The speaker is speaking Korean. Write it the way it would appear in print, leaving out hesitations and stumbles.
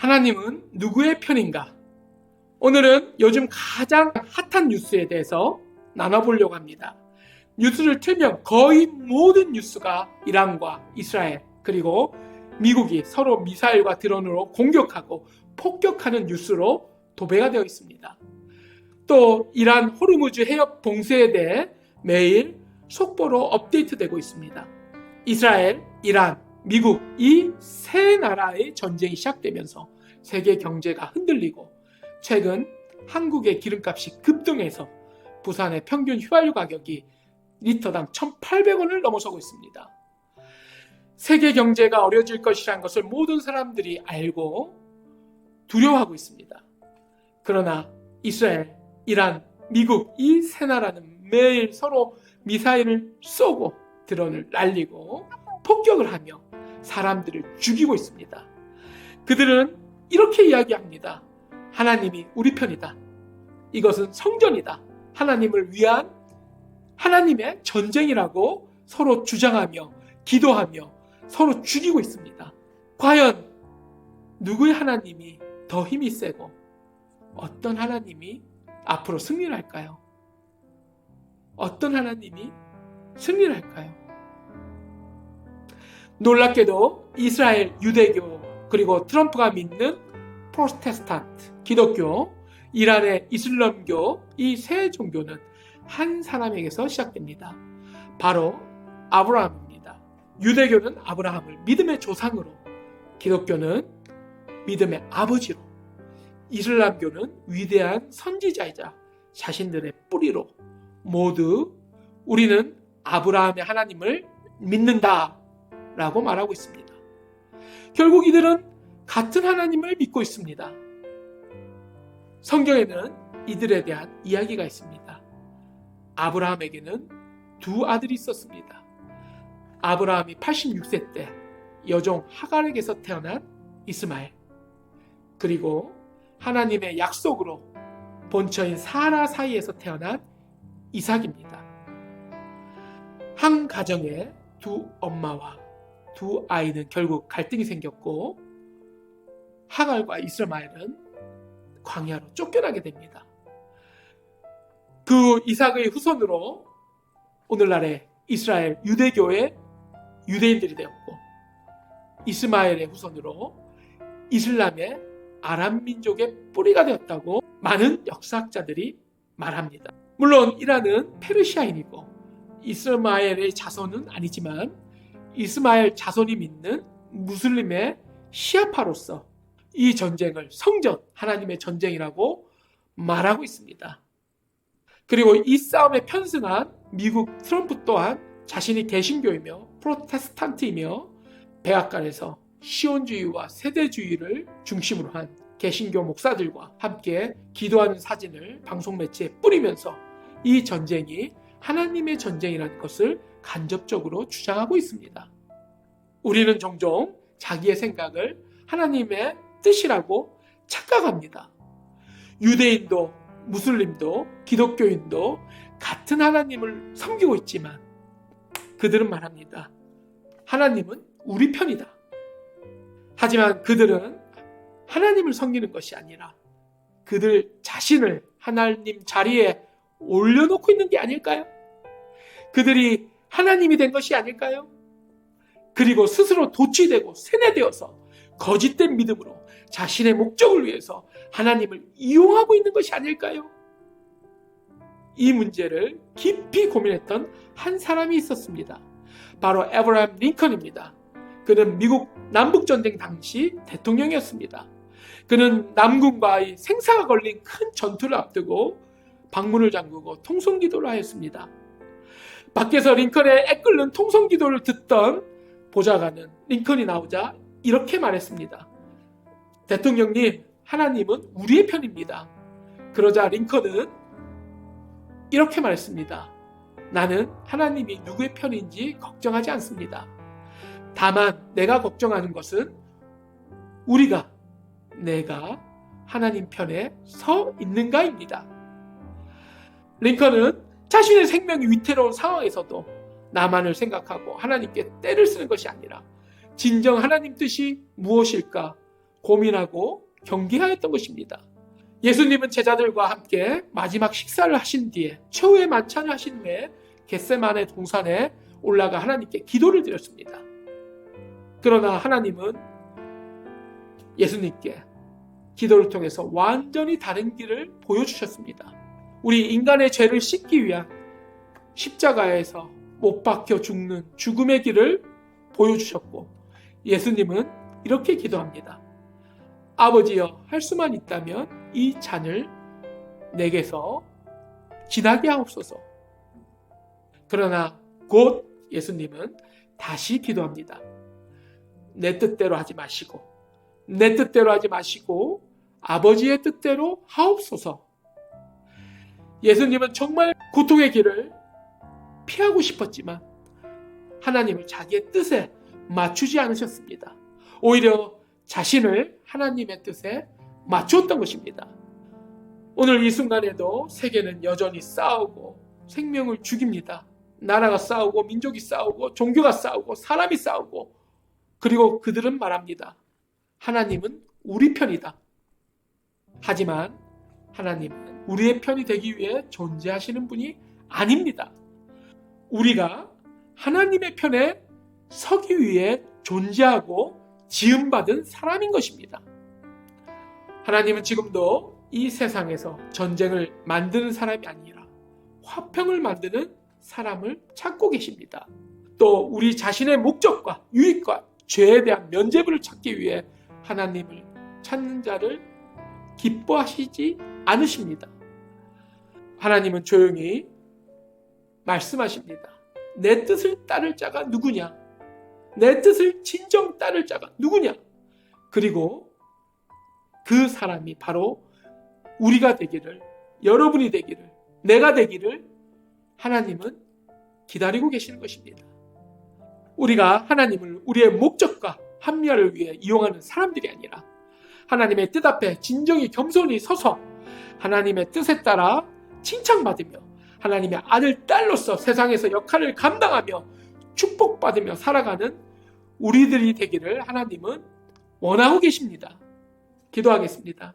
하나님은 누구의 편인가? 오늘은 요즘 가장 핫한 뉴스에 대해서 나눠보려고 합니다. 뉴스를 틀면 거의 모든 뉴스가 이란과 이스라엘 그리고 미국이 서로 미사일과 드론으로 공격하고 폭격하는 뉴스로 도배가 되어 있습니다. 또 이란 호르무즈 해협 봉쇄에 대해 매일 속보로 업데이트되고 있습니다. 이스라엘, 이란, 미국 이 세 나라의 전쟁이 시작되면서 세계 경제가 흔들리고 최근 한국의 기름값이 급등해서 부산의 평균 휘발유 가격이 리터당 1,800원을 넘어서고 있습니다. 세계 경제가 어려질 것이라는 것을 모든 사람들이 알고 두려워하고 있습니다. 그러나 이스라엘, 이란, 미국 이 세 나라는 매일 서로 미사일을 쏘고 드론을 날리고 폭격을 하며 사람들을 죽이고 있습니다. 그들은 이렇게 이야기합니다. 하나님이 우리 편이다. 이것은 성전이다. 하나님을 위한 하나님의 전쟁이라고 서로 주장하며 기도하며 서로 죽이고 있습니다. 과연 누구의 하나님이 더 힘이 세고 어떤 하나님이 앞으로 승리를 할까요? 어떤 하나님이 승리를 할까요? 놀랍게도 이스라엘 유대교 그리고 트럼프가 믿는 프로테스탄트 기독교, 이란의 이슬람교 이 세 종교는 한 사람에게서 시작됩니다. 바로 아브라함입니다. 유대교는 아브라함을 믿음의 조상으로, 기독교는 믿음의 아버지로, 이슬람교는 위대한 선지자이자 자신들의 뿌리로 모두 우리는 아브라함의 하나님을 믿는다 라고 말하고 있습니다. 결국 이들은 같은 하나님을 믿고 있습니다. 성경에는 이들에 대한 이야기가 있습니다. 아브라함에게는 두 아들이 있었습니다. 아브라함이 86세 때 여종 하갈에게서 태어난 이스마엘, 그리고 하나님의 약속으로 본처인 사라 사이에서 태어난 이삭입니다. 한 가정에 두 엄마와 두 아이는 결국 갈등이 생겼고 하갈과 이스마엘은 광야로 쫓겨나게 됩니다. 그 이삭의 후손으로 오늘날의 이스라엘 유대교의 유대인들이 되었고 이스마엘의 후손으로 이슬람의 아람 민족의 뿌리가 되었다고 많은 역사학자들이 말합니다. 물론 이란은 페르시아인이고 이스마엘의 자손은 아니지만 이스마엘 자손이 믿는 무슬림의 시아파로서 이 전쟁을 성전, 하나님의 전쟁이라고 말하고 있습니다. 그리고 이 싸움에 편승한 미국 트럼프 또한 자신이 개신교이며 프로테스탄트이며 백악관에서 시온주의와 세대주의를 중심으로 한 개신교 목사들과 함께 기도하는 사진을 방송 매체에 뿌리면서 이 전쟁이 하나님의 전쟁이라는 것을 간접적으로 주장하고 있습니다. 우리는 종종 자기의 생각을 하나님의 뜻이라고 착각합니다. 유대인도 무슬림도 기독교인도 같은 하나님을 섬기고 있지만 그들은 말합니다. 하나님은 우리 편이다. 하지만 그들은 하나님을 섬기는 것이 아니라 그들 자신을 하나님 자리에 올려놓고 있는 게 아닐까요? 그들이 하나님이 된 것이 아닐까요? 그리고 스스로 도취되고 세뇌되어서 거짓된 믿음으로 자신의 목적을 위해서 하나님을 이용하고 있는 것이 아닐까요? 이 문제를 깊이 고민했던 한 사람이 있었습니다. 바로 에브라함 링컨입니다. 그는 미국 남북전쟁 당시 대통령이었습니다. 그는 남군과의 생사가 걸린 큰 전투를 앞두고 방문을 잠그고 통성기도를 하였습니다. 밖에서 링컨의 애끓는 통성기도를 듣던 보좌관은 링컨이 나오자 이렇게 말했습니다. 대통령님, 하나님은 우리의 편입니다. 그러자 링컨은 이렇게 말했습니다. 나는 하나님이 누구의 편인지 걱정하지 않습니다. 다만 내가 걱정하는 것은 내가 하나님 편에 서 있는가입니다. 링컨은 자신의 생명이 위태로운 상황에서도 나만을 생각하고 하나님께 때를 쓰는 것이 아니라 진정 하나님 뜻이 무엇일까 고민하고 경계하였던 것입니다. 예수님은 제자들과 함께 마지막 식사를 하신 뒤에 최후의 만찬을 하신 후에 겟세마네 동산에 올라가 하나님께 기도를 드렸습니다. 그러나 하나님은 예수님께 기도를 통해서 완전히 다른 길을 보여주셨습니다. 우리 인간의 죄를 씻기 위한 십자가에서 못 박혀 죽는 죽음의 길을 보여주셨고, 예수님은 이렇게 기도합니다. 아버지여, 할 수만 있다면 이 잔을 내게서 지나게 하옵소서. 그러나 곧 예수님은 다시 기도합니다. 내 뜻대로 하지 마시고, 내 뜻대로 하지 마시고 아버지의 뜻대로 하옵소서. 예수님은 정말 고통의 길을 피하고 싶었지만 하나님을 자기의 뜻에 맞추지 않으셨습니다. 오히려 자신을 하나님의 뜻에 맞추었던 것입니다. 오늘 이 순간에도 세계는 여전히 싸우고 생명을 죽입니다. 나라가 싸우고 민족이 싸우고 종교가 싸우고 사람이 싸우고, 그리고 그들은 말합니다. 하나님은 우리 편이다. 하지만 하나님은 우리의 편이 되기 위해 존재하시는 분이 아닙니다. 우리가 하나님의 편에 서기 위해 존재하고 지음받은 사람인 것입니다. 하나님은 지금도 이 세상에서 전쟁을 만드는 사람이 아니라 화평을 만드는 사람을 찾고 계십니다. 또 우리 자신의 목적과 유익과 죄에 대한 면죄부를 찾기 위해 하나님을 찾는 자를 기뻐하시지 않으십니다. 하나님은 조용히 말씀하십니다. 내 뜻을 따를 자가 누구냐? 내 뜻을 진정 따를 자가 누구냐? 그리고 그 사람이 바로 우리가 되기를, 여러분이 되기를, 내가 되기를 하나님은 기다리고 계시는 것입니다. 우리가 하나님을 우리의 목적과 합리화를 위해 이용하는 사람들이 아니라 하나님의 뜻 앞에 진정히 겸손히 서서 하나님의 뜻에 따라 칭찬받으며 하나님의 아들, 딸로서 세상에서 역할을 감당하며 축복받으며 살아가는 우리들이 되기를 하나님은 원하고 계십니다. 기도하겠습니다.